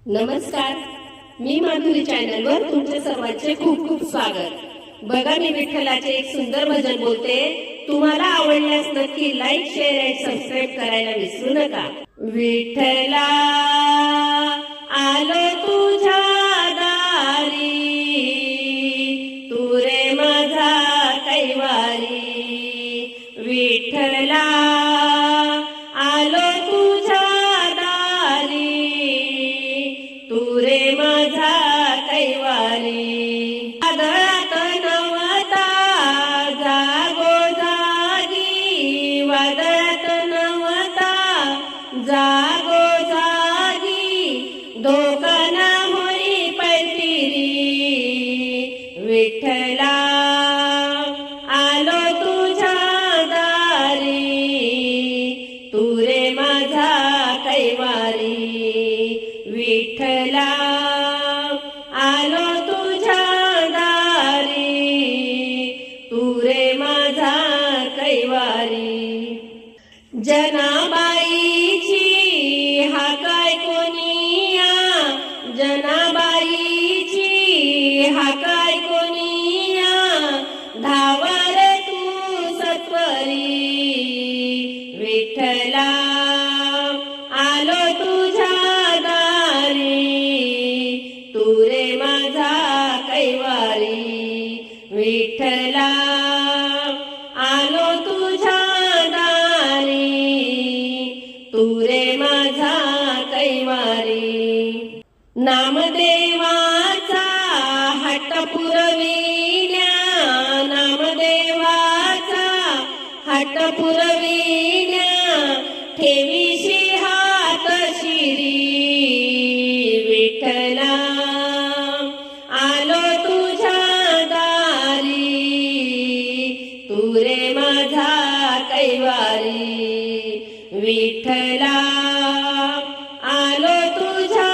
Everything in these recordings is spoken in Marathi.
नमस्कार, मी माधुरी चॅनलवर तुमचे सर्वांचे खूप खूप स्वागत। बघा, मी विठ्ठलाचे एक सुंदर भजन बोलते। तुम्हाला आवडल्यास नक्की लाईक, शेअर आणि सबस्क्राईब करायला विसरू नका। विठ्ठला आलो तुझ्या दारी, तू रे माझा कैवारी। विठ्ठला आलो तुझ्या दारी, तू रे माझा कैवारी। वादळात नवता जागो जागी, वादळात नवता जागो जागी, धोकाना होई पैतिरी। विठ्ठला आलो तुझ्या दारी, तू रे माझा कैवारी। विठ्ठला आलो तुझ्या दारी, तू रे माझा कैवारी। जनाबाईची हाकाय कोणिया, जनाबाईची हाकाय कोणिया, धावर तू सत्वरी। विठ्ठला आलो तुझ्या दारी, तू रे माझा कैवारी। विठ्ठला आलो तुझ्या दारी, तू रे माझा कैवारी। नामदेवाचा हट्ट पुरविल्या, नामदेवाचा हट्ट पुरविल्या, ठेवीशी हात शिरी। विठ्ठला आलो तुझ्या दारी, तू रे माझा कैवारी। विठ्ठला आलो तुझ्या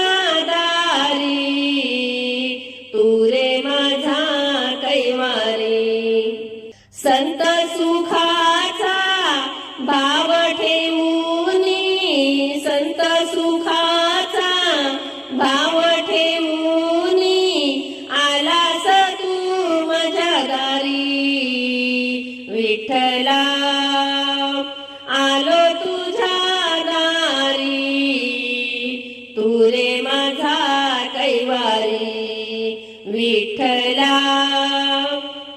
दारी, तू रे माझा कैवारी। संत सुखाचा भाव ठेवूनी, संत सुखाचा भाव ठेवूनी, आलास तू माझ्या दारी। विठ्ठला आलो तुझ्या दारी, तू रे माझा कैवारी। विठ्ठला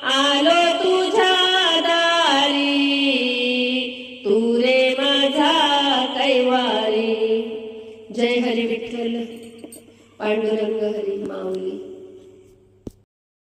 आलो तुझ्या दारी, तू रे माझा कैवारी। जय हरी विठ्ठल, पांडुरंग हरी माऊली।